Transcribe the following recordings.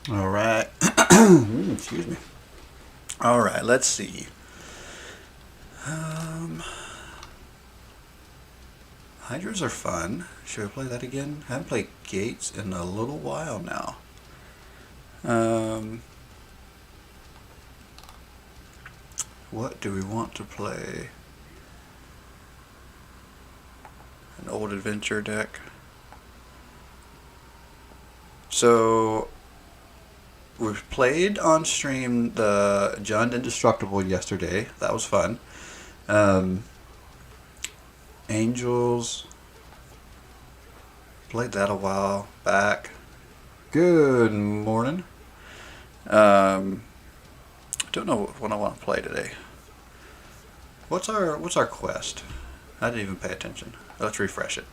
All right. Excuse me. All right, let's see. Um, Hydras are fun. Should we play that again? I haven't played Gates in a little while now. Um, what do we want to play? An old adventure deck. So we've played on stream the Jund Indestructible yesterday. That was fun. Um, Angels. Played that a while back. Good morning. Don't know what I want to play today. What's our quest? I didn't even pay attention. Let's refresh it.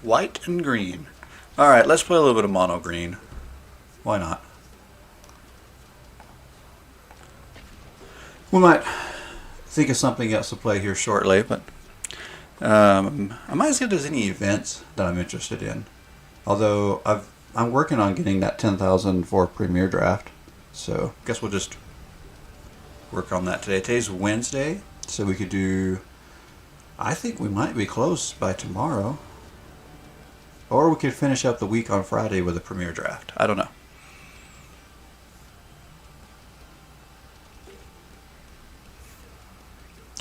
White and green. All right, let's play a little bit of mono green. Why not? We might think of something else to play here shortly, but I might see if there's any events that I'm interested in. Although I'm working on getting that 10,000 for Premier Draft, so I guess we'll just work on that today. Today's Wednesday, so we could do. I think we might be close by tomorrow, or we could finish up the week on Friday with a Premier Draft. I don't know.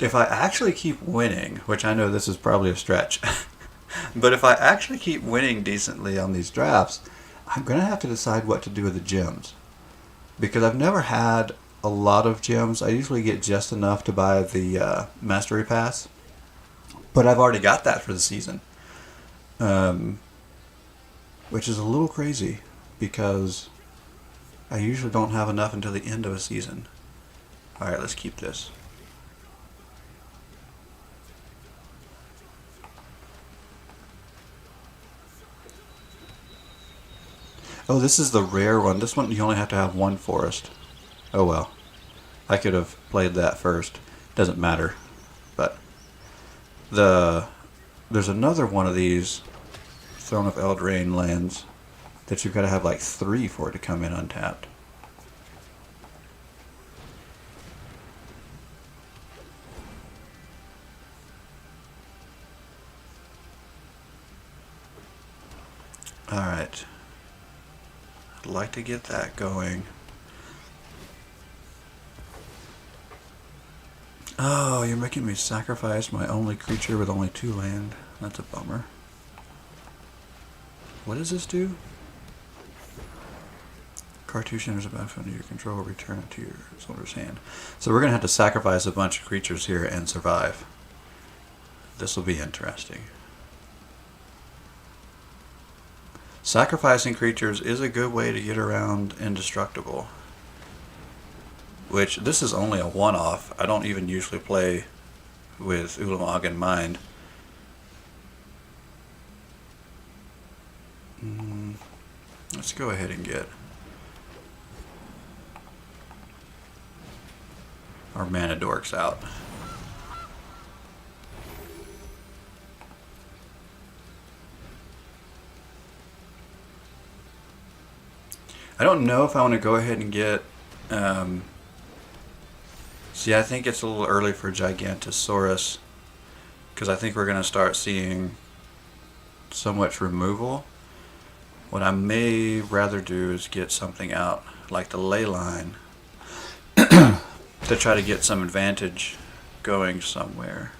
If I actually keep winning, which I know this is probably a stretch, but if I actually keep winning decently on these drafts, I'm going to have to decide what to do with the gems. Because I've never had a lot of gems. I usually get just enough to buy the Mastery Pass. But I've already got that for the season. Which is a little crazy because I usually don't have enough until the end of a season. Alright, let's keep this. Oh, this is the rare one. This one you only have to have one forest. Oh well. I could have played that first. Doesn't matter. But there's another one of these Throne of Eldraine lands that you've got to have like 3 for it to come in untapped. Alright. I'd like to get that going. Oh, you're making me sacrifice my only creature with only 2 land. That's a bummer. What does this do? Cartouche enters a battlefield under your control, return it to your soldier's hand. So we're going to have to sacrifice a bunch of creatures here and survive. This will be interesting. Sacrificing creatures is a good way to get around Indestructible. Which, this is only a one-off. I don't even usually play with Ulamog in mind. Let's go ahead and get our mana dorks out. I don't know if I want to go ahead and get... see, I think it's a little early for Gigantosaurus, because I think we're going to start seeing so much removal. What I may rather do is get something out, like the ley line, to try to get some advantage going somewhere.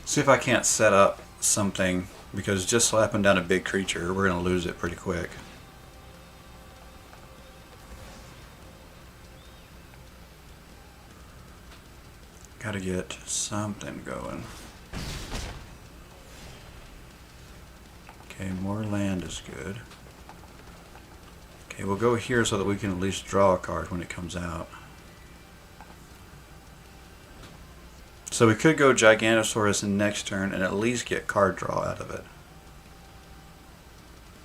See if I can't set up something, because just slapping down a big creature, we're going to lose it pretty quick. Gotta get something going. Okay, more land is good. Okay, we'll go here so that we can at least draw a card when it comes out. So we could go Gigantosaurus in next turn and at least get card draw out of it.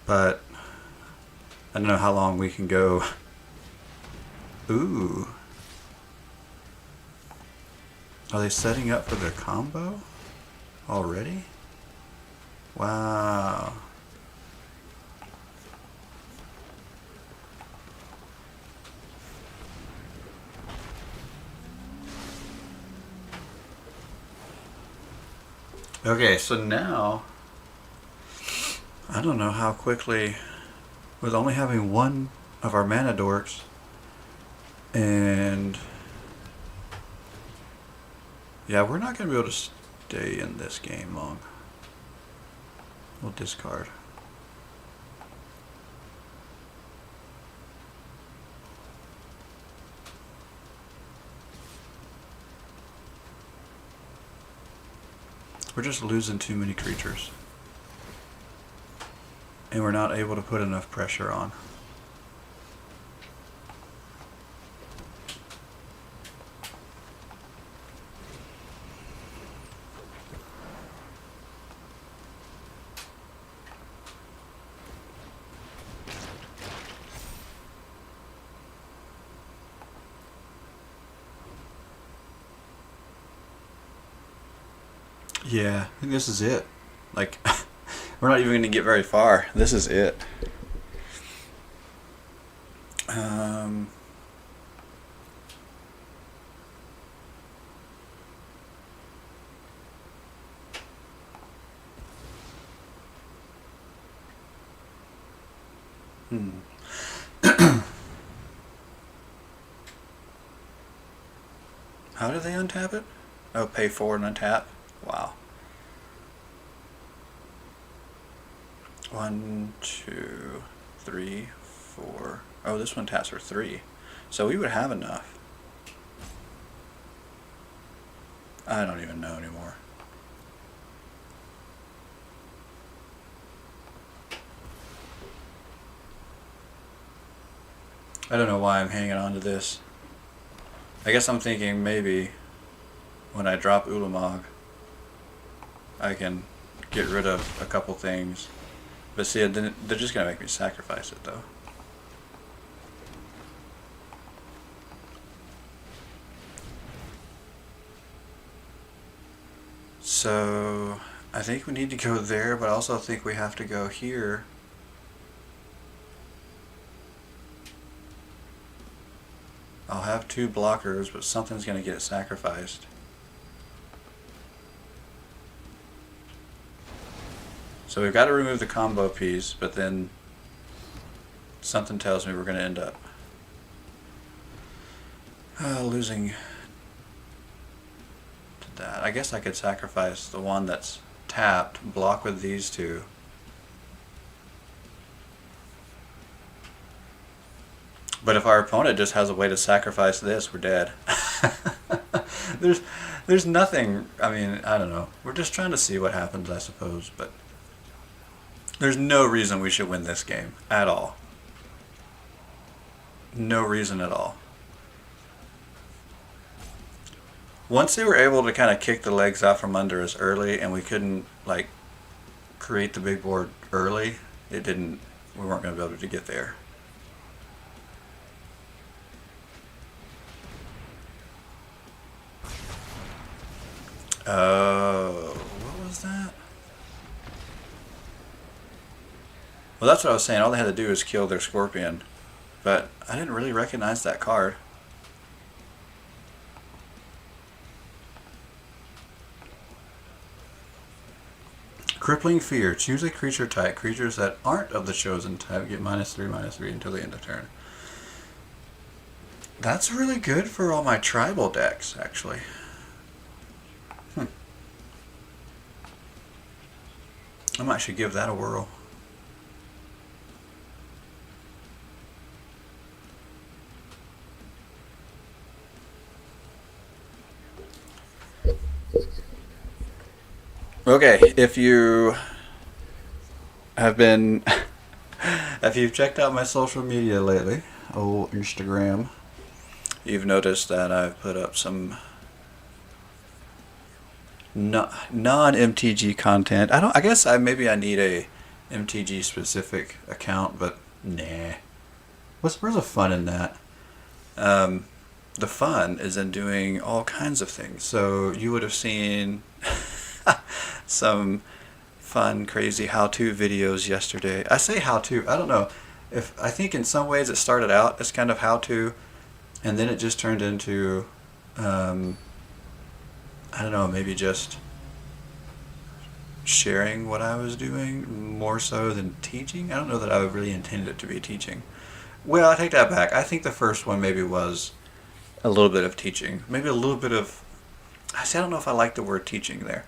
But I don't know how long we can go Ooh. Are they setting up for their combo already? Wow. Okay, so now I don't know how quickly, with only having one of our mana dorks and yeah, we're not going to be able to stay in this game long. We'll discard. We're just losing too many creatures. And we're not able to put enough pressure on. Yeah, I think this is it. Like, we're not even going to get very far. This is it. Um, hmm. How do they untap it? Oh, pay 4 and untap? Wow. 1, 2, 3, 4. Oh, this one taps for 3. So we would have enough. I don't even know anymore. I don't know why I'm hanging on to this. I guess I'm thinking maybe when I drop Ulamog, I can get rid of a couple things. But see, they're just going to make me sacrifice it though. So I think we need to go there, but I also think we have to go here. I'll have 2 blockers, but something's going to get sacrificed. So we've got to remove the combo piece, but then something tells me we're going to end up losing to that. I guess I could sacrifice the one that's tapped, block with these 2. But if our opponent just has a way to sacrifice this, we're dead. There's nothing, I mean, I don't know. We're just trying to see what happens, I suppose, but there's no reason we should win this game at all. No reason at all. Once they were able to kind of kick the legs out from under us early and we couldn't like create the big board early, we weren't going to be able to get there. Oh, what was that? Well, that's what I was saying. All they had to do is kill their scorpion. But I didn't really recognize that card. Crippling Fear. Choose a creature type. Creatures that aren't of the chosen type get -3/-3 until the end of turn. That's really good for all my tribal decks, actually. I might should give that a whirl. Okay, if you have been, if you've checked out my social media lately, Instagram, you've noticed that I've put up some non-MTG content. I guess maybe I need a MTG specific account, but nah. Where's the fun in that? Um, the fun is in doing all kinds of things. So you would have seen some fun, crazy how-to videos yesterday. I say how-to, I don't know. I think in some ways it started out as kind of how-to, and then it just turned into, I don't know, maybe just sharing what I was doing more so than teaching. I don't know that I really intended it to be teaching. Well, I take that back. I think the first one maybe was a little bit of teaching. Maybe a little bit of, I don't know if I like the word teaching there.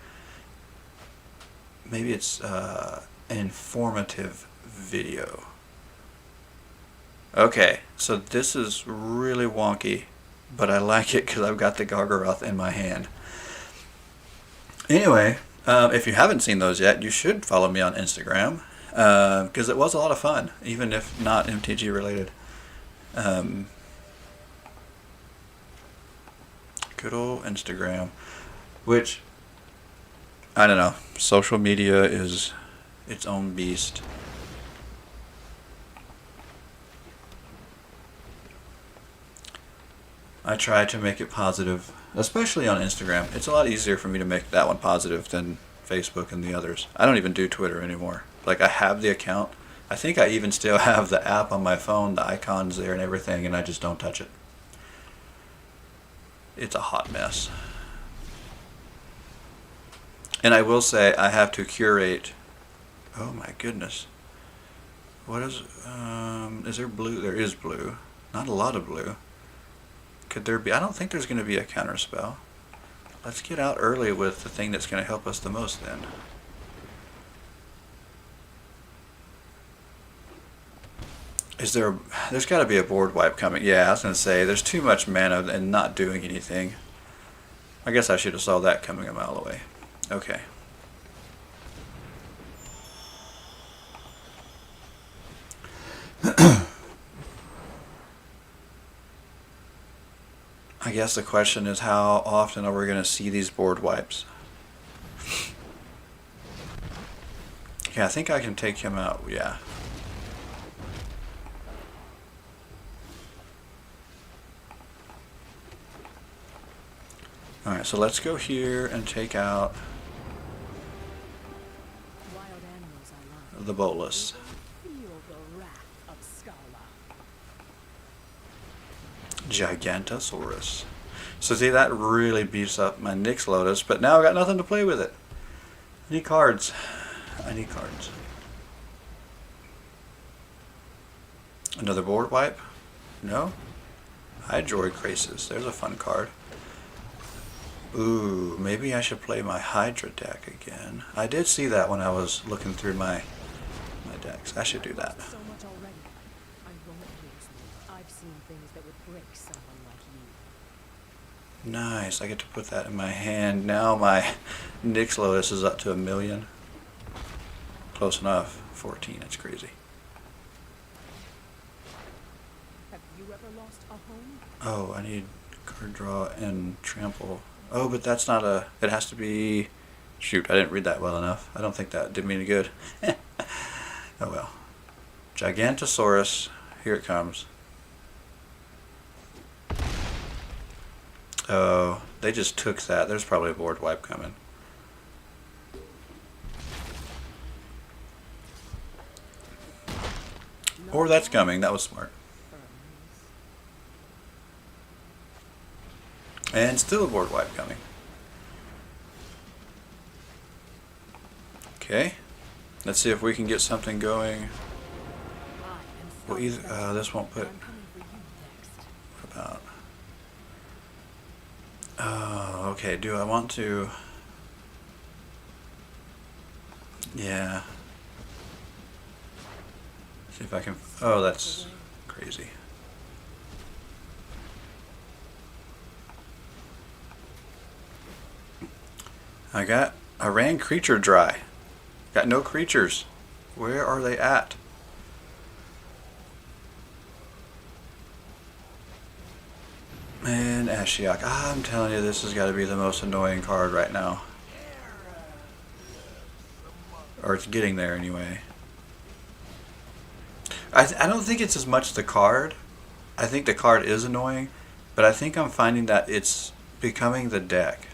Maybe it's an informative video. Okay, so this is really wonky, but I like it because I've got the Gargaroth in my hand. Anyway, if you haven't seen those yet, you should follow me on Instagram because it was a lot of fun, even if not MTG related. Good old Instagram, which, I don't know, social media is its own beast. I try to make it positive, especially on Instagram. It's a lot easier for me to make that one positive than Facebook and the others. I don't even do Twitter anymore. Like, I have the account. I think I even still have the app on my phone, the icons there and everything, and I just don't touch it. It's a hot mess. And I will say I have to curate. Oh my goodness. What is there blue? There is blue. Not a lot of blue. Could there be? I don't think there's going to be a counter spell. Let's get out early with the thing that's going to help us the most then. There's got to be a board wipe coming. Yeah, I was going to say, there's too much mana and not doing anything. I guess I should have saw that coming a mile away. Okay. I guess the question is, how often are we going to see these board wipes? Yeah, I think I can take him out. Yeah. Alright, so let's go here and take out the bolus. Gigantosaurus. So see, that really beefs up my Nyx Lotus, but now I've got nothing to play with it. I need cards. I need cards. Another board wipe? No? Hydroid Crasis. There's a fun card. Ooh, maybe I should play my Hydra deck again. I did see that when I was looking through my decks. I should do that. So much already. I won't lose me. I've seen things that would break someone like you. Nice. I get to put that in my hand. Now my Nyx Lotus is up to 1 million. Close enough. 14. That's crazy. Have you ever lost a home? Oh, I need card draw and trample. Oh, but that's not a... It has to be... Shoot, I didn't read that well enough. I don't think that did me any good. Oh well. Gigantosaurus. Here it comes. Oh, they just took that. There's probably a board wipe coming. Or that's coming. That was smart. And still a board wipe coming. Okay. Let's see if we can get something going. Well, either this won't put. What about? Oh, okay. Do I want to? Yeah. See if I can. Oh, that's crazy. I ran creature dry. Got no creatures. Where are they at? And Ashiok. I'm telling you, this has got to be the most annoying card right now. Or it's getting there anyway. I don't think it's as much the card I think the card is annoying, but I think I'm finding that it's becoming the deck.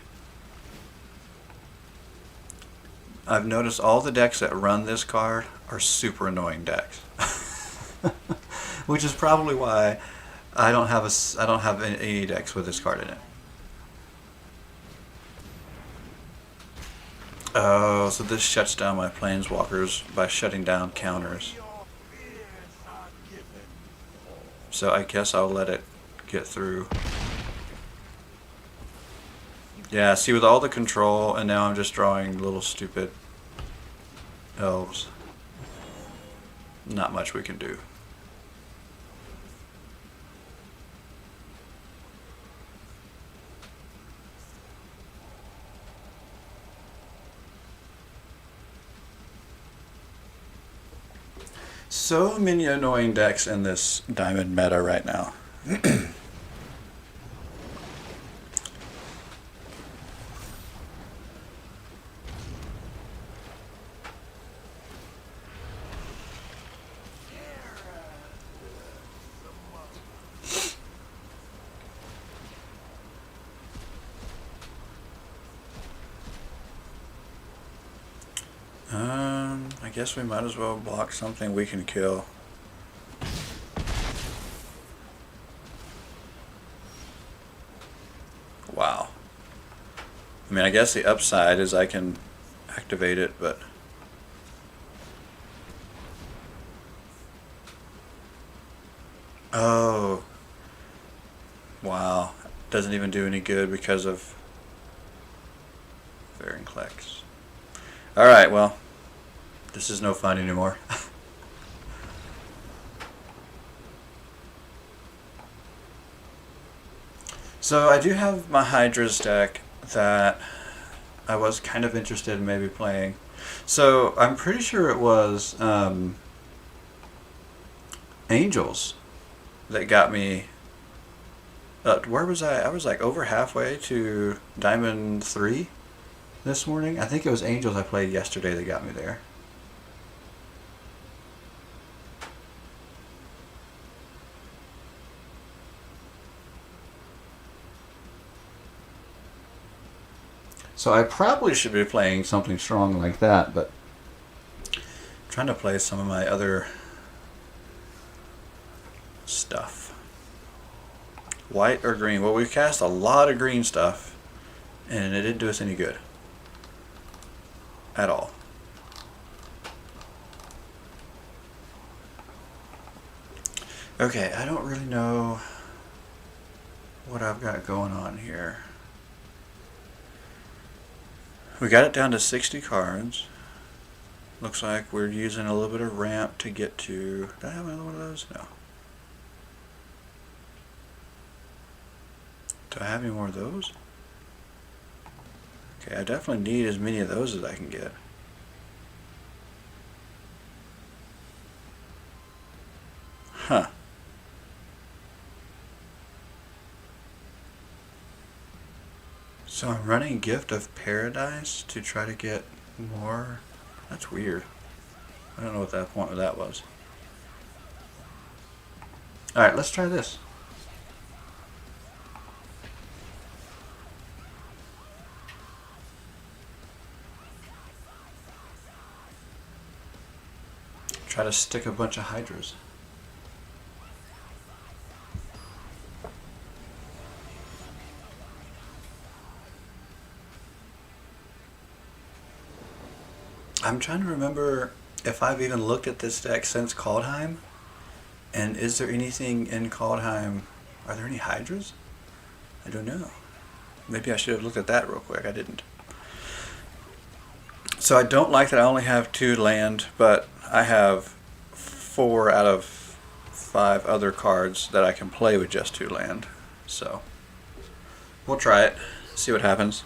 I've noticed all the decks that run this card are super annoying decks, which is probably why I don't have any decks with this card in it. Oh, so this shuts down my planeswalkers by shutting down counters. So I guess I'll let it get through. Yeah, see, with all the control, and now I'm just drawing little stupid elves. Not much we can do. So many annoying decks in this diamond meta right now. I guess we might as well block something we can kill. Wow. I mean, I guess the upside is I can activate it, but... Oh. Wow. Doesn't even do any good because of Valenclex. Alright, well. This is no fun anymore. So I do have my Hydra's deck that I was kind of interested in maybe playing. So I'm pretty sure it was Angels that got me. Where was I? I was like over halfway to Diamond 3 this morning. I think it was Angels I played yesterday that got me there. So I probably should be playing something strong like that, but I'm trying to play some of my other stuff. White or green? Well, we cast a lot of green stuff, and it didn't do us any good. At all. Okay, I don't really know what I've got going on here. We got it down to 60 cards. Looks like we're using a little bit of ramp to get to... Did I have another one of those? No. Do I have any more of those? Okay, I definitely need as many of those as I can get. Huh. So I'm running Gift of Paradise to try to get more. That's weird. I don't know what that point of that was. Alright, let's try this. Try to stick a bunch of Hydras. I'm trying to remember if I've even looked at this deck since Kaldheim. And is there anything in Kaldheim? Are there any Hydras? I don't know. Maybe I should have looked at that real quick. I didn't. So I don't like that I only have 2 land, but I have 4 out of 5 other cards that I can play with just 2 land. So we'll try it. See what happens.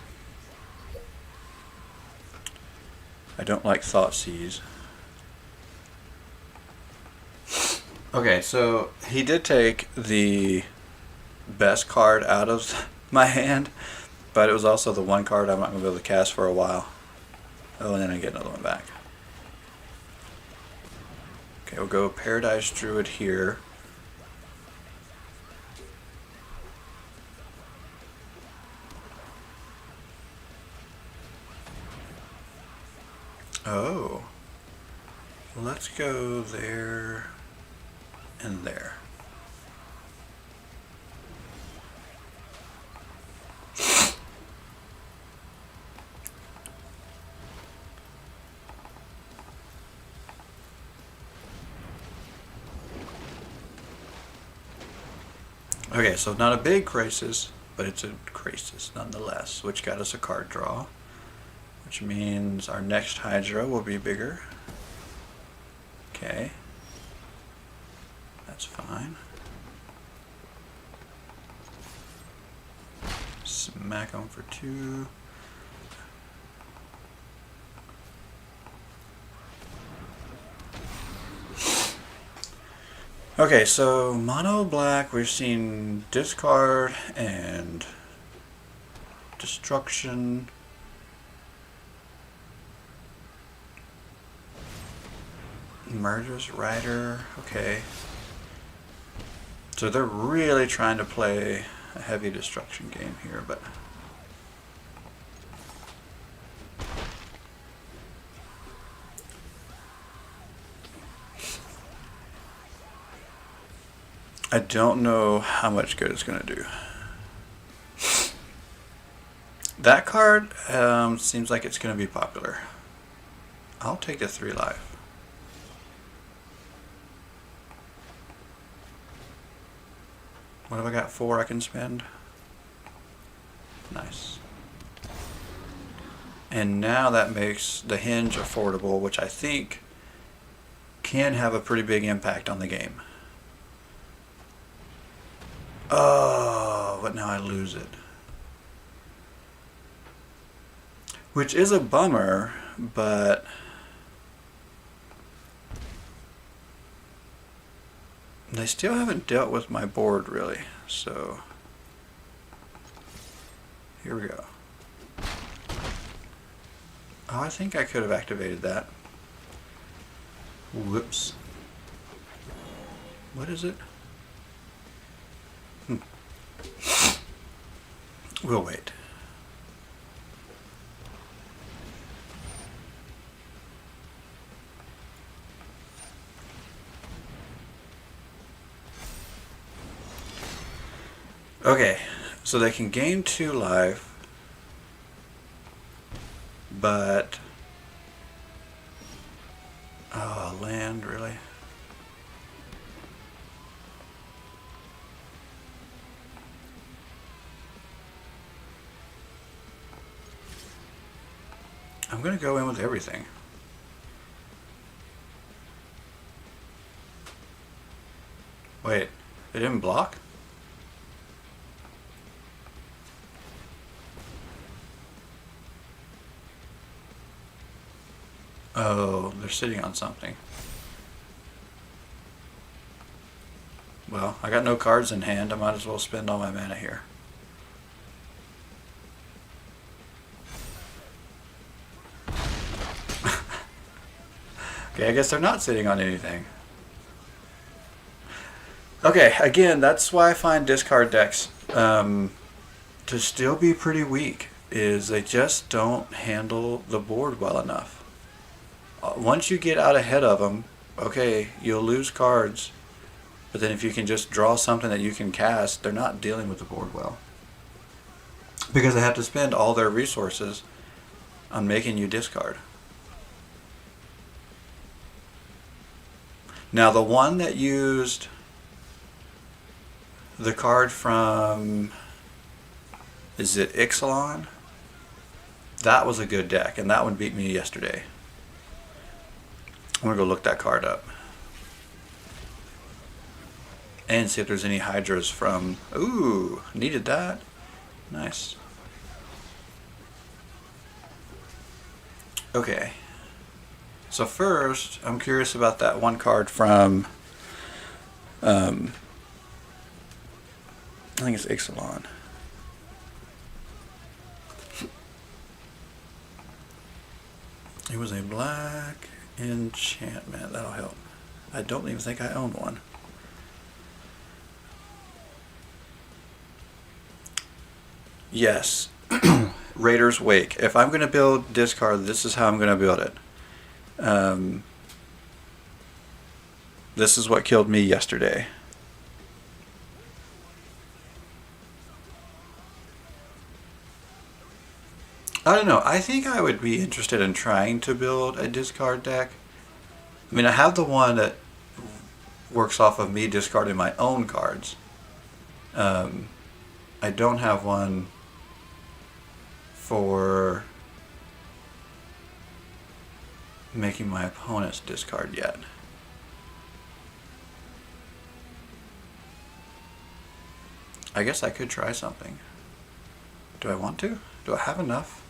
I don't like Thoughtseize. Okay, so he did take the best card out of my hand, but it was also the one card I'm not going to be able to cast for a while. Oh, and then I get another one back. Okay, we'll go Paradise Druid here. Oh. Let's go there and there. Okay, so not a big crisis, but it's a crisis nonetheless, which got us a card draw, which means our next Hydra will be bigger. Okay. That's fine. Smack them for 2. Okay, so mono black, we've seen discard and destruction. Murderous Rider, okay. So they're really trying to play a heavy destruction game here, but I don't know how much good it's going to do. That card seems like it's going to be popular. I'll take the 3 life. What have I got? 4 I can spend? Nice. And now that makes the hinge affordable, which I think can have a pretty big impact on the game. Oh, but now I lose it. Which is a bummer, but they still haven't dealt with my board really, so here we go. Oh, I think I could have activated that. Whoops. What is it? We'll wait. Okay, so they can gain 2 life, but oh, land, really? I'm gonna go in with everything. Wait, they didn't block? Oh, they're sitting on something. Well, I got no cards in hand. I might as well spend all my mana here. Okay, I guess they're not sitting on anything. Okay, again, that's why I find discard decks to still be pretty weak, is they just don't handle the board well enough. Once you get out ahead of them, okay, you'll lose cards, but then if you can just draw something that you can cast, they're not dealing with the board well. Because they have to spend all their resources on making you discard. Now the one that used the card from, is it Ixalan? That was a good deck, and that one beat me yesterday. I'm gonna go look that card up. And see if there's any Hydras from, ooh, needed that. Nice. Okay. So first, I'm curious about that one card from, I think it's Ixalan. It was a black enchantment. That'll help. I don't even think I own one. Yes. Raider's Wake. If I'm going to build discard, this is how I'm going to build it. Um, this is what killed me yesterday. I don't know. I think I would be interested in trying to build a discard deck. I mean, I have the one that works off of me discarding my own cards. Um, I don't have one for making my opponents discard yet. I guess I could try something. Do I want to? Do I have enough?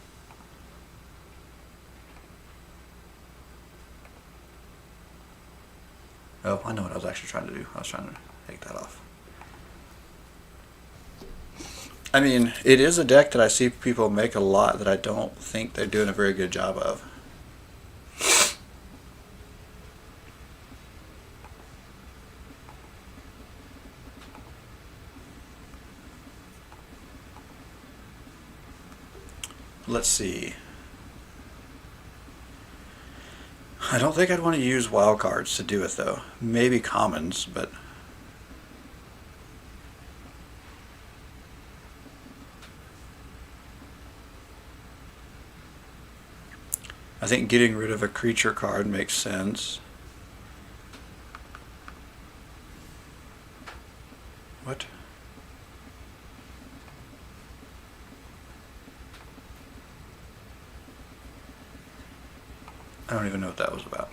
Oh, I know what I was actually trying to do. I was trying to take that off. I mean, it is a deck that I see people make a lot that I don't think they're doing a very good job of. Let's see. I don't think I'd want to use wild cards to do it though. Maybe commons, but I think getting rid of a creature card makes sense. What? I don't even know what that was about.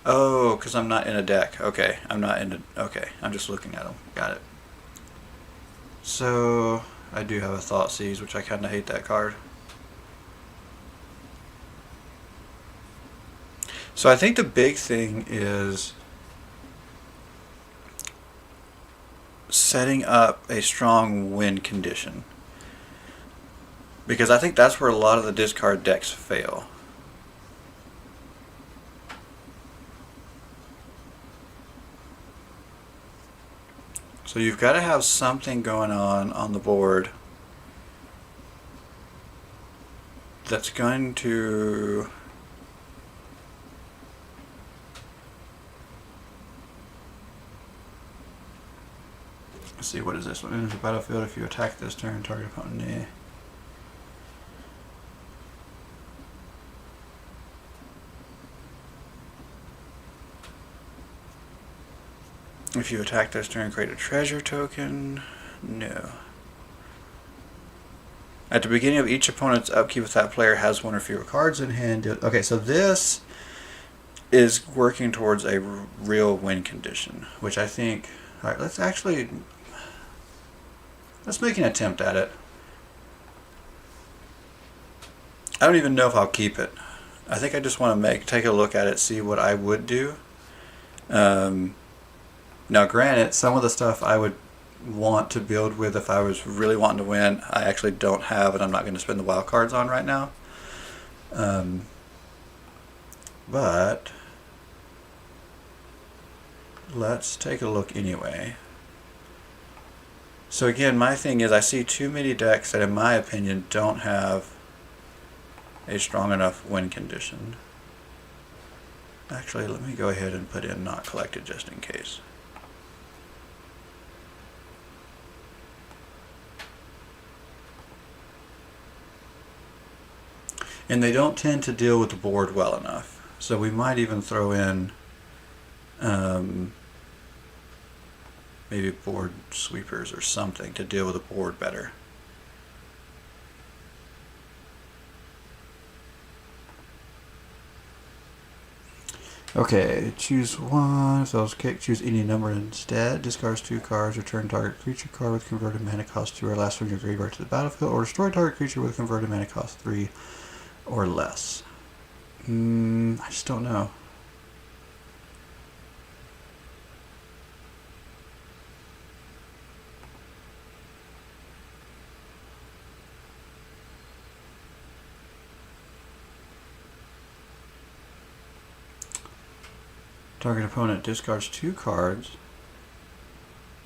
Oh, because I'm not in a deck. Okay, I'm not in a... Okay, I'm just looking at them. Got it. So, I do have a Thoughtseize, which I kind of hate that card. So I think the big thing is setting up a strong win condition. Because I think that's where a lot of the discard decks fail. So you've got to have something going on the board that's going to... Let's see, what is this? When enters the battlefield, if you attack this turn, target opponent... Nah. If you attack this turn, create a treasure token. No. At the beginning of each opponent's upkeep, if that player has one or fewer cards in hand. Okay, so this is working towards a real win condition, which I think... Alright, let's make an attempt at it. I don't even know if I'll keep it. I think I just want to take a look at it, see what I would do. Now granted, some of the stuff I would want to build with if I was really wanting to win, I actually don't have, and I'm not going to spend the wild cards on right now. But let's take a look anyway. So again, my thing is I see too many decks that in my opinion don't have a strong enough win condition. Actually, let me go ahead and put in not collected just in case. And they don't tend to deal with the board well enough. So we might even throw in maybe board sweepers or something to deal with the board better. Okay, choose one. If those kick, choose any number instead. Discards 2 cards. Return target creature card with converted mana cost 2 or less from your graveyard to the battlefield, or destroy target creature with converted mana cost 3 or less. I just don't know. Target opponent discards 2 cards.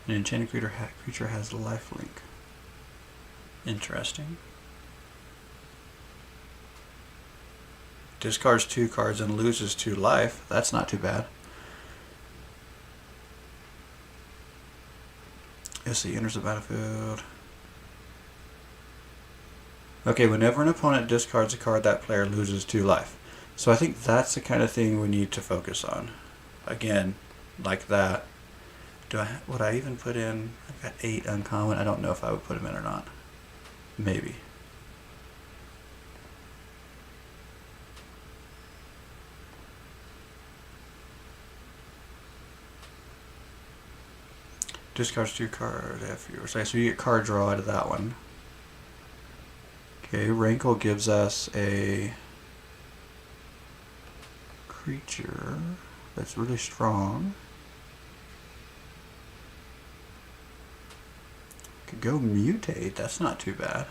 An enchanted creature has lifelink. Interesting. Discards 2 cards and loses 2 life. That's not too bad. Let's see, enters the battlefield. Okay, whenever an opponent discards a card, that player loses 2 life. So I think that's the kind of thing we need to focus on. Again, like that. Would I even put in, I've got 8 uncommon. I don't know if I would put them in or not. Maybe. Discards 2 cards after your say, so you get card draw out of that one. Okay, Rankle gives us a creature that's really strong. Could go mutate, that's not too bad.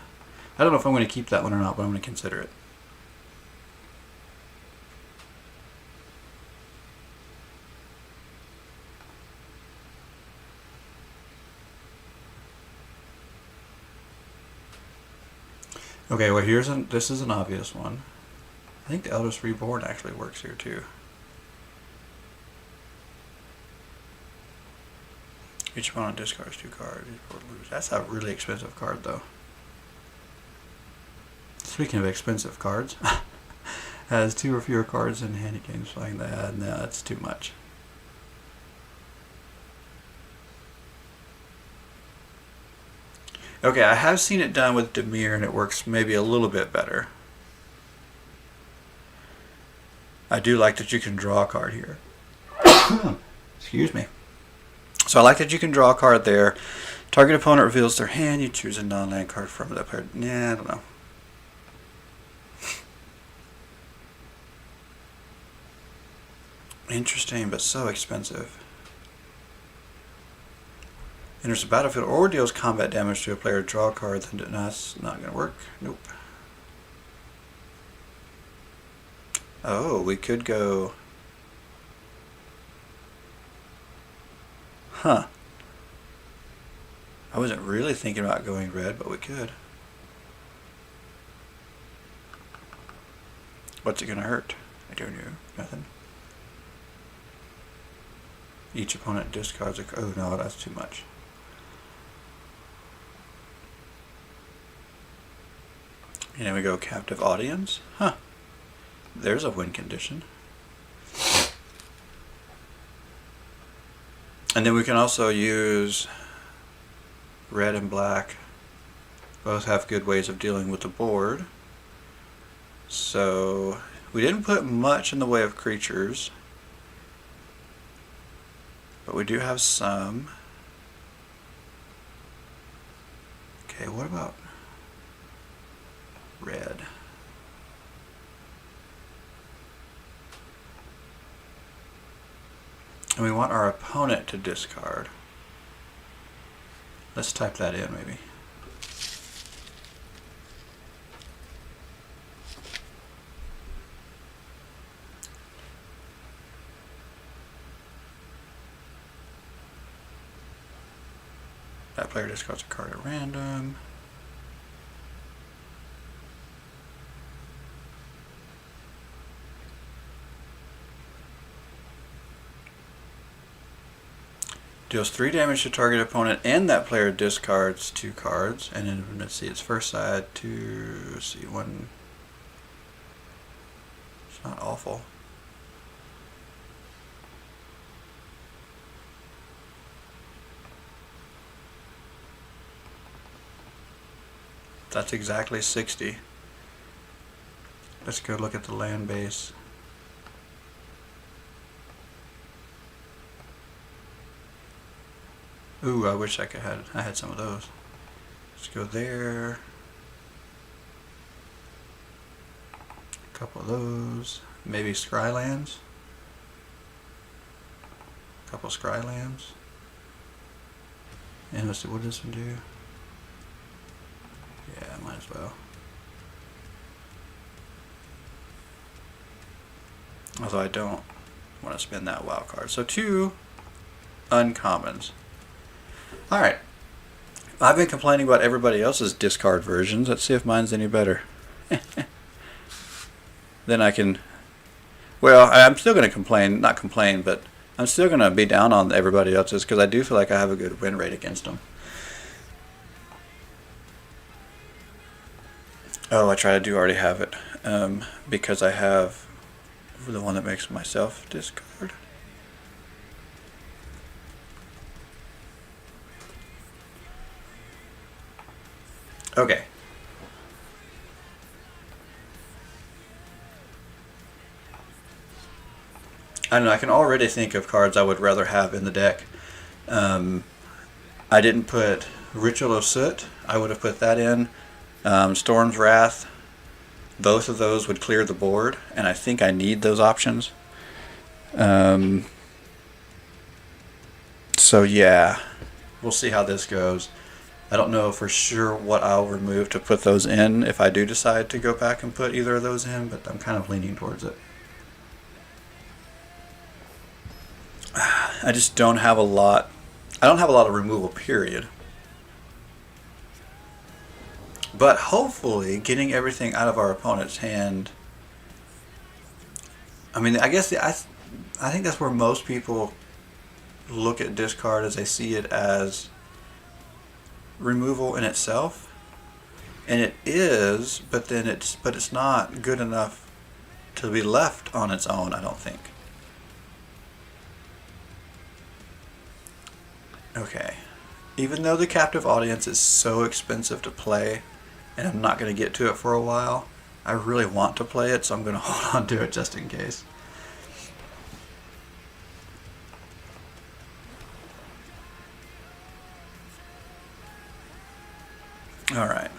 I don't know if I'm going to keep that one or not, but I'm going to consider it. Okay, well this is an obvious one. I think the Eldest Reborn actually works here too. Each opponent discards 2 cards. That's a really expensive card though. Speaking of expensive cards, has 2 or fewer cards in hand games like that. No, that's too much. Okay, I have seen it done with Dimir and it works maybe a little bit better. I do like that you can draw a card here. Excuse me. So I like that you can draw a card there. Target opponent reveals their hand. You choose a non-land card from that player. Nah, I don't know. Interesting, but so expensive. Enters the battlefield or deals combat damage to a player. Draw a card. Then that's not going to work. Nope. Oh, we could go. Huh. I wasn't really thinking about going red, but we could. What's it going to hurt? I don't know. Nothing. Each opponent discards a card. Oh no, that's too much. And then we go captive audience. Huh. There's a win condition. And then we can also use red and black. Both have good ways of dealing with the board. So we didn't put much in the way of creatures, but we do have some. Okay, what about red? And we want our opponent to discard. Let's type that in maybe. That player discards a card at random. Deals 3 damage to target opponent, and that player discards 2 cards. And then let's see, its first side to let's see 1. It's not awful. That's exactly 60. Let's go look at the land base. Ooh, I wish I had some of those. Let's go there. A couple of those. Maybe Scrylands. A couple of Scrylands. And let's see, what does this one do? Yeah, might as well. Although I don't want to spend that wild card. So 2 uncommons. Alright. I've been complaining about everybody else's discard versions. Let's see if mine's any better. then I can. Well, I'm still going to complain, not complain, but I'm still going to be down on everybody else's because I do feel like I have a good win rate against them. Oh, I try to do already have it because I have the one that makes myself discard. Okay. I don't know. I can already think of cards I would rather have in the deck. Um, I didn't put Ritual of Soot. I would have put that in. Storm's Wrath. Both of those would clear the board, and I think I need those options. So yeah, we'll see how this goes. I don't know for sure what I'll remove to put those in if I do decide to go back and put either of those in, but I'm kind of leaning towards it. I just don't have a lot. I don't have a lot of removal, period. But hopefully, getting everything out of our opponent's hand. I mean, I guess I think that's where most people look at discard as they see it as removal in itself, and it is. But then it's not good enough to be left on its own. I don't think. Okay. Even though the captive audience is so expensive to play, and I'm not going to get to it for a while, I really want to play it, so I'm going to hold on to it just in case. Alright.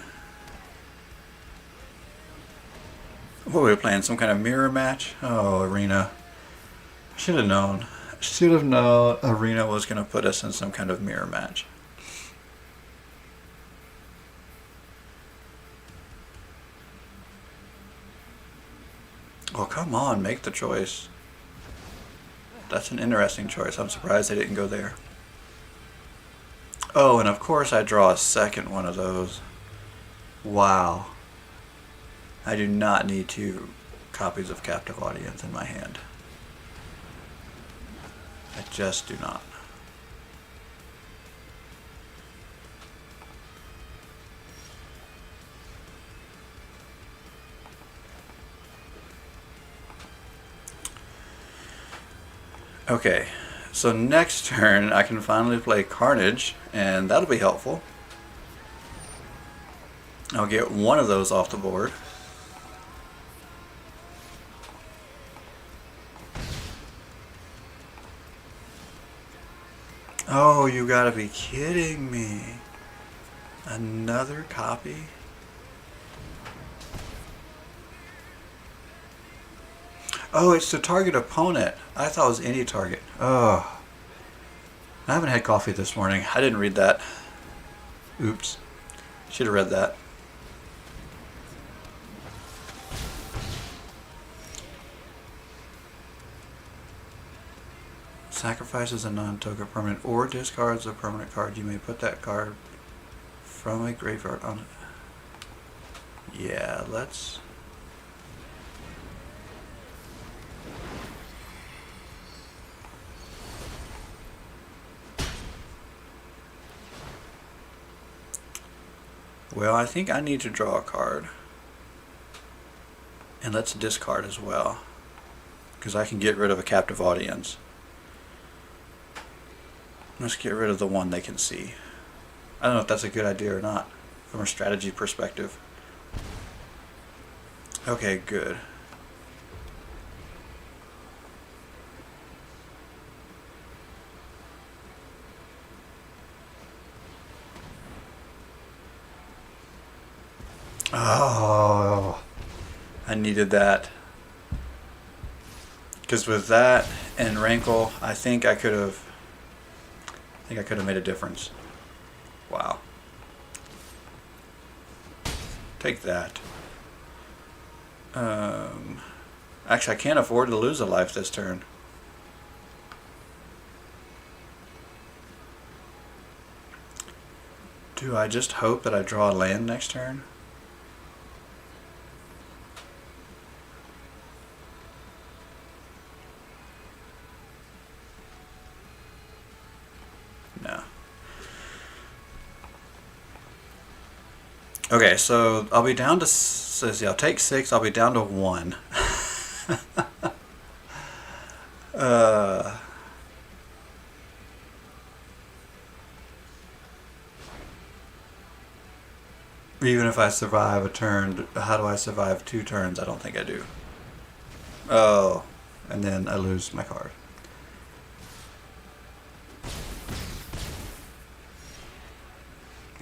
What were we playing? Some kind of mirror match? Oh, Arena. Should have known. Should have known Arena was going to put us in some kind of mirror match. Oh, come on, make the choice. That's an interesting choice. I'm surprised they didn't go there. Oh, and of course I draw a second one of those. Wow. I do not need 2 copies of Captive Audience in my hand. I just do not. Okay, so next turn I can finally play Carnage, and that'll be helpful. I'll get one of those off the board. Oh, you gotta be kidding me. Another copy? Oh, it's to target opponent. I thought it was any target. Oh. I haven't had coffee this morning. I didn't read that. Oops. Should have read that. Sacrifices a non-token permanent or discards a permanent card. You may put that card from a graveyard on it. Yeah, let's... Well, I think I need to draw a card. And let's discard as well, because I can get rid of a captive audience. Let's get rid of the one they can see. I don't know if that's a good idea or not, from a strategy perspective. Okay, good. Oh, I needed that. Because with that and Rankle, I think I could have made a difference. Wow. Take that. Actually, I can't afford to lose a life this turn. Do I just hope that I draw a land next turn? Okay, so I'll be down to. Says yeah, I'll take 6. I'll be down to 1. uh, Even if I survive a turn, how do I survive 2 turns? I don't think I do. Oh, and then I lose my card.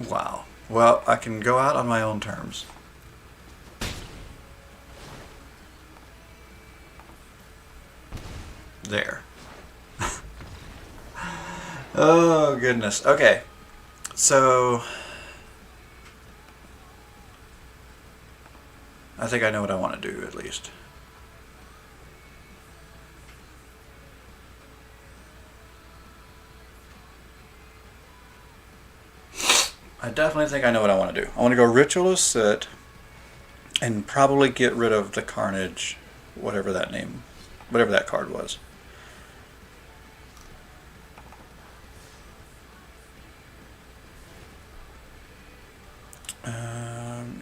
Wow. Well, I can go out on my own terms. There. Oh, goodness. Okay. So, I think I know what I want to do, at least. I definitely think I know what I want to do. I want to go Ritualist Soot and probably get rid of the Carnage, whatever that card was.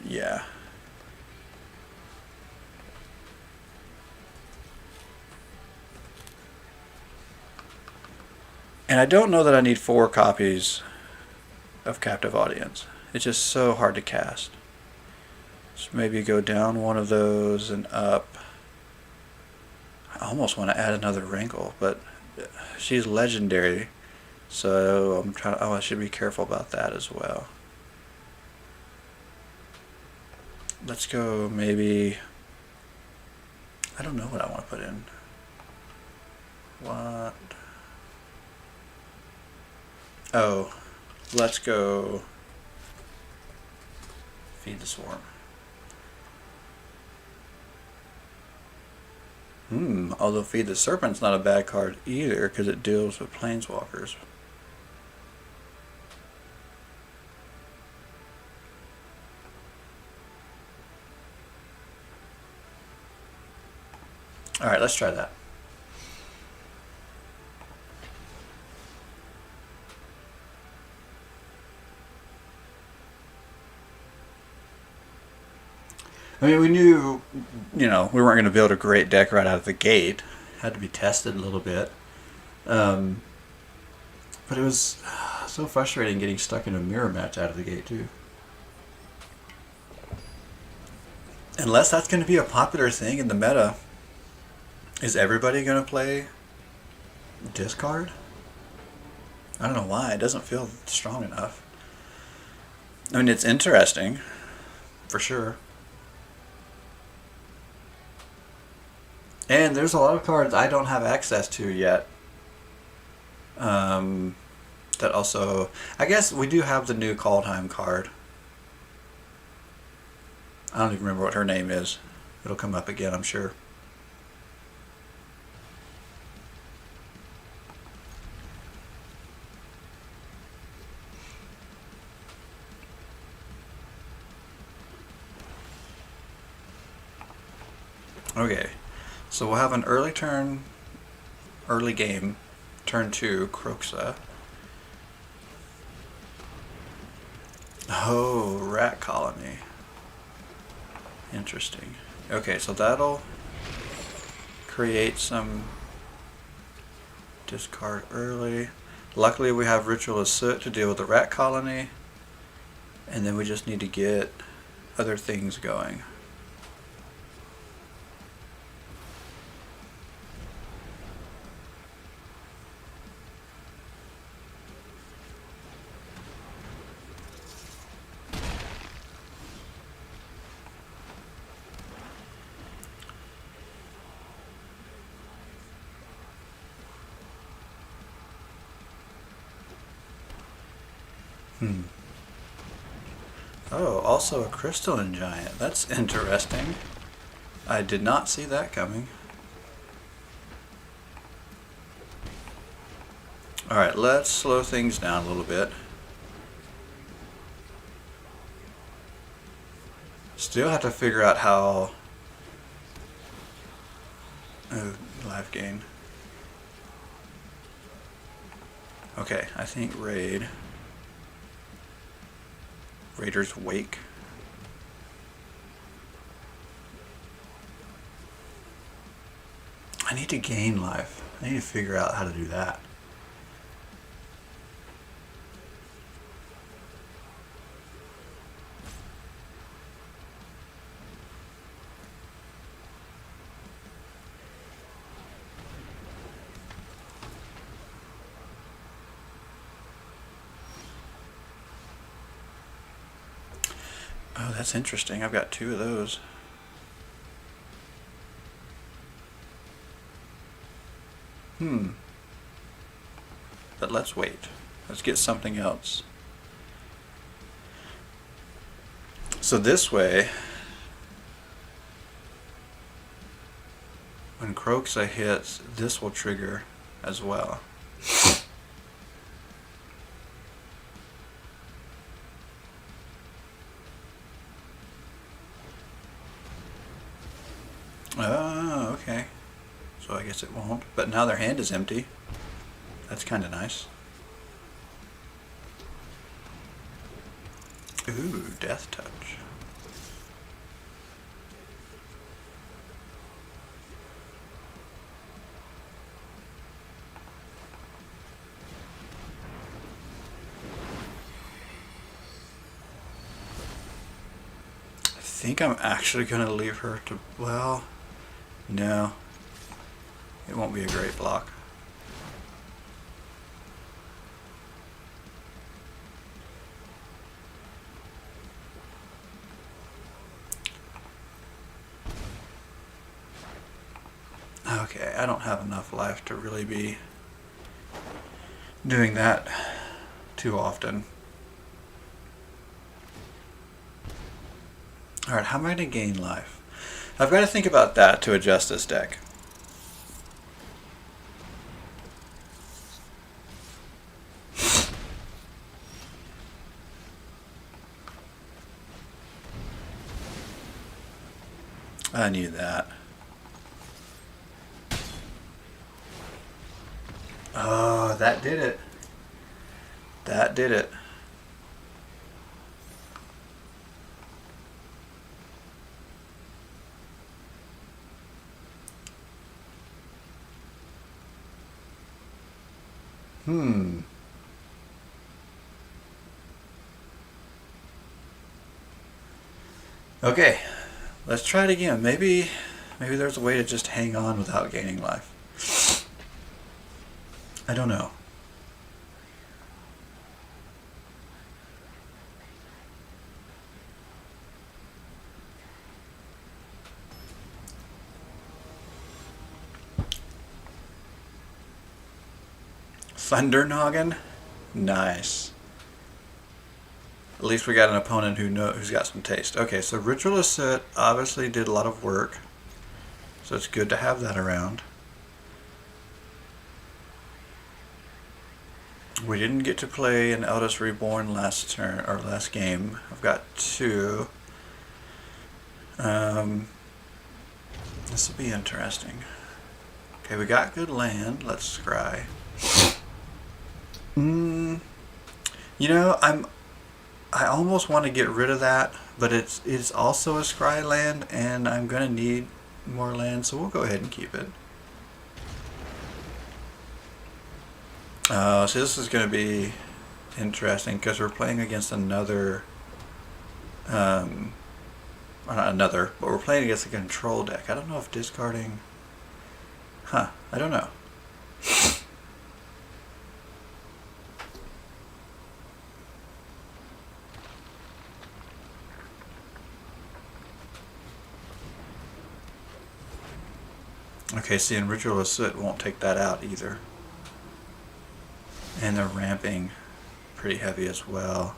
Yeah. And I don't know that I need 4 copies of Captive Audience. It's just so hard to cast. So maybe go down one of those and up. I almost want to add another Wrinkle, but she's legendary, so I'm trying. Oh, I should be careful about that as well. Let's go maybe. I don't know what I want to put in. What? Oh, let's go Feed the Swarm. Although Feed the Serpent's not a bad card either because it deals with Planeswalkers. Alright, let's try that. I mean, we knew, we weren't going to build a great deck right out of the gate. Had to be tested a little bit. But it was so frustrating getting stuck in a mirror match out of the gate, too. Unless that's going to be a popular thing in the meta, is everybody going to play discard? I don't know why. It doesn't feel strong enough. I mean, it's interesting, for sure. And there's a lot of cards I don't have access to yet. That also... I guess we do have the new Kaldheim card. I don't even remember what her name is. It'll come up again, I'm sure. Okay, so we'll have an early game, turn 2, Croxa. Oh, Rat Colony. Interesting. Okay, so that'll create some discard early. Luckily we have Ritualist Soot to deal with the Rat Colony, and then we just need to get other things going. Oh, also a Crystalline Giant. That's interesting. I did not see that coming. Alright, let's slow things down a little bit. Still have to figure out how... Oh, life gain. Okay, I think Raider's Wake. I need to gain life. I need to figure out how to do that. Oh, that's interesting. I've got 2 of those. But let's wait. Let's get something else. So this way, when Croxa hits, this will trigger as well. Oh, okay. So I guess it won't. But now their hand is empty. That's kind of nice. Ooh, Death Touch. I think I'm actually going to leave her to... Well, no. It won't be a great block. Okay, I don't have enough life to really be doing that too often. Alright, how am I going to gain life? I've got to think about that to adjust this deck. I knew that. Oh, that did it. That did it. Okay, let's try it again. Maybe there's a way to just hang on without gaining life. I don't know. Thunder Noggin? Nice. At least we got an opponent who's got some taste. Okay, so Ritualist Soot obviously did a lot of work. So it's good to have that around. We didn't get to play an Eldest Reborn last turn or last game. I've got 2. This will be interesting. Okay, we got good land. Let's scry. You know, I almost want to get rid of that, but it's also a scry land, and I'm gonna need more land, so we'll go ahead and keep it. So this is gonna be interesting because we're playing against another, well, not another, but we're playing against a control deck. I don't know if discarding, I don't know. Okay, see, and Ritualist Soot won't take that out either. And they're ramping pretty heavy as well.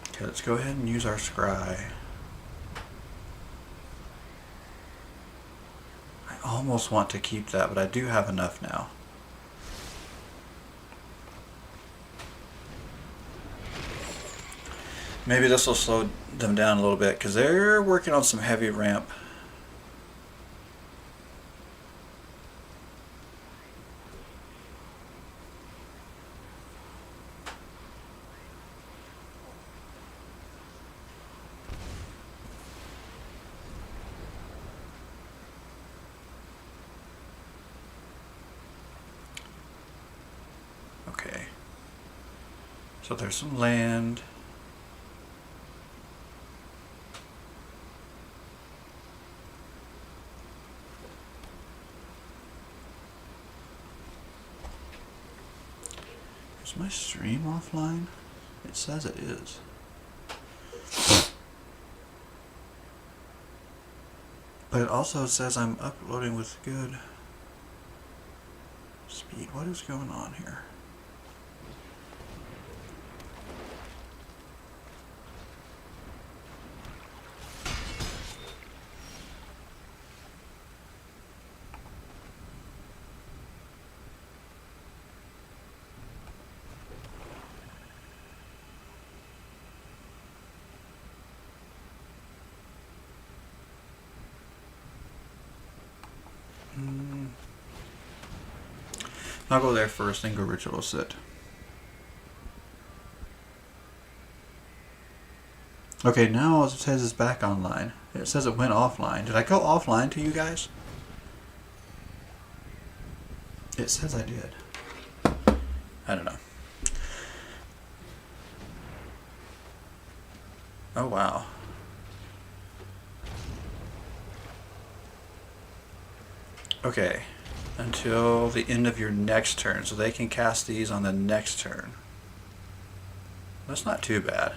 Okay, let's go ahead and use our scry. I almost want to keep that, but I do have enough now. Maybe this will slow them down a little bit because they're working on some heavy ramp. So there's some land. Is my stream offline? It says it is. But it also says I'm uploading with good speed. What is going on here? I'll go there first and go ritual sit. Okay, now it says it's back online. It says it went offline. Did I go offline to you guys? It says I did. I don't know. Oh, wow. Okay. Until the end of your next turn. So they can cast these on the next turn. That's not too bad.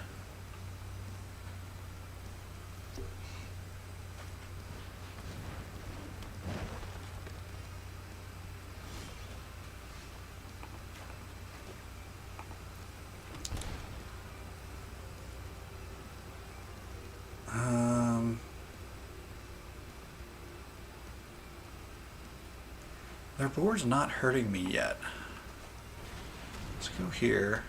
Their board's not hurting me yet. Let's go here.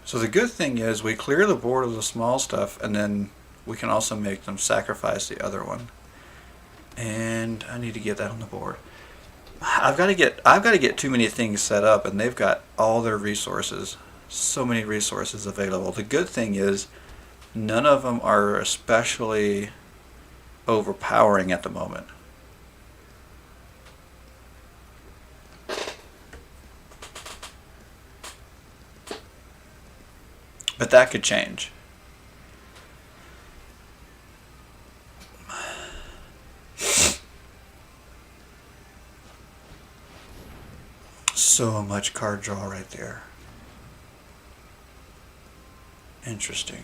So the good thing is we clear the board of the small stuff, and then we can also make them sacrifice the other one. And I need to get that on the board. I've got to get too many things set up, and they've got all their resources. So many resources available. The good thing is none of them are especially overpowering at the moment. But that could change. So much card draw right there. Interesting.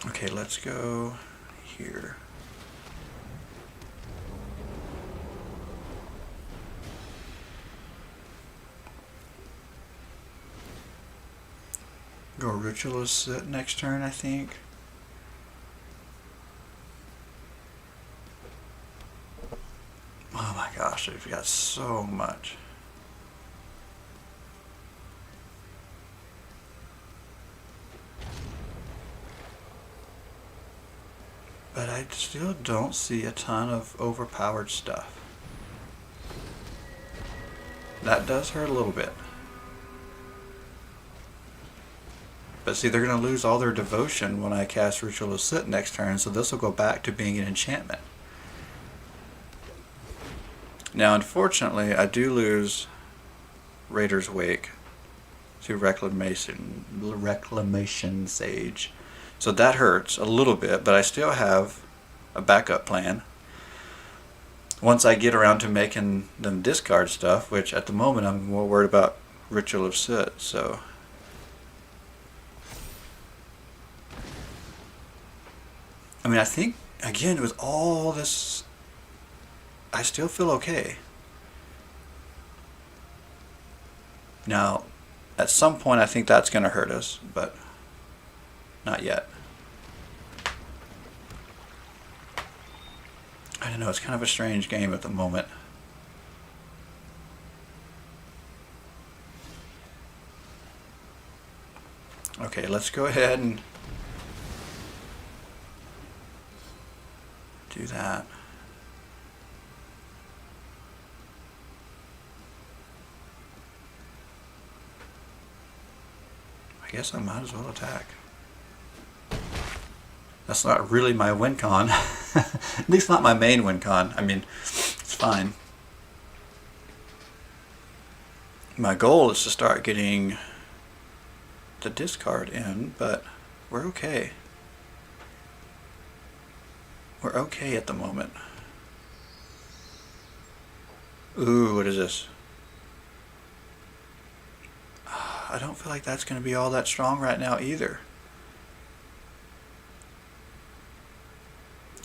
Okay, let's go here. Go ritualist next turn, I think. Oh my gosh, we've got so much. But I still don't see a ton of overpowered stuff. That does hurt a little bit. But see, they're going to lose all their devotion when I cast Ritual of Sit next turn, so this will go back to being an enchantment. Now, unfortunately, I do lose Raider's Wake to Reclamation Sage. So that hurts a little bit, but I still have a backup plan. Once I get around to making them discard stuff, which at the moment I'm more worried about Ritual of Sit, so... I mean, I think, again, with all this, I still feel okay. Now, at some point I think that's going to hurt us, but not yet. I don't know, it's kind of a strange game at the moment. Okay, let's go ahead and do that. I guess I might as well attack. That's not really my win con. At least not my main win con. I mean, it's fine. My goal is to start getting the discard in, but we're okay. We're okay at the moment. Ooh, what is this? I don't feel like that's going to be all that strong right now either.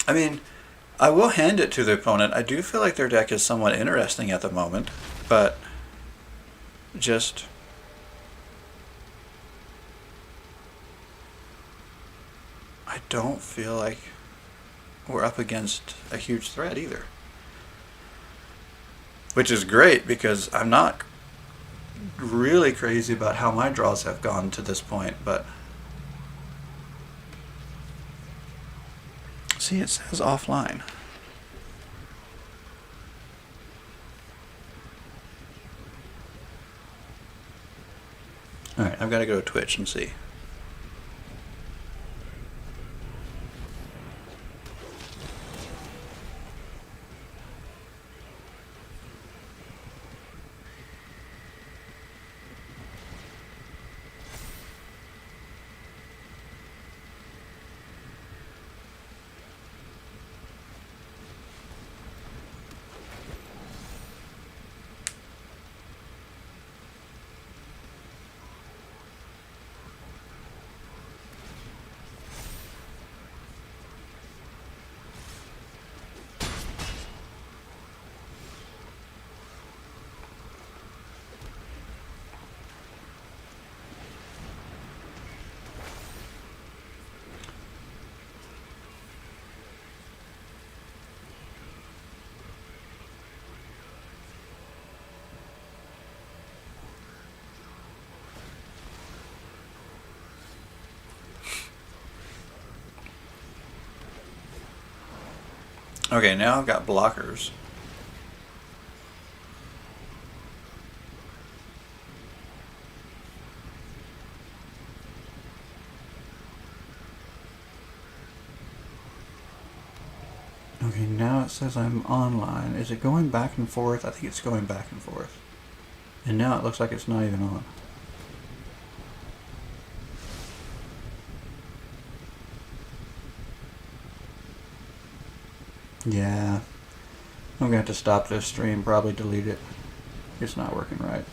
I mean, I will hand it to the opponent. I do feel like their deck is somewhat interesting at the moment, but just... I don't feel like we're up against a huge threat either. Which is great because I'm not really crazy about how my draws have gone to this point, but... See, it says offline. Alright, I've got to go to Twitch and see. Okay, now I've got blockers. Okay, now it says I'm online. Is it going back and forth? I think it's going back and forth. And now it looks like it's not even on. Yeah. I'm going to have to stop this stream, probably delete it. It's not working right.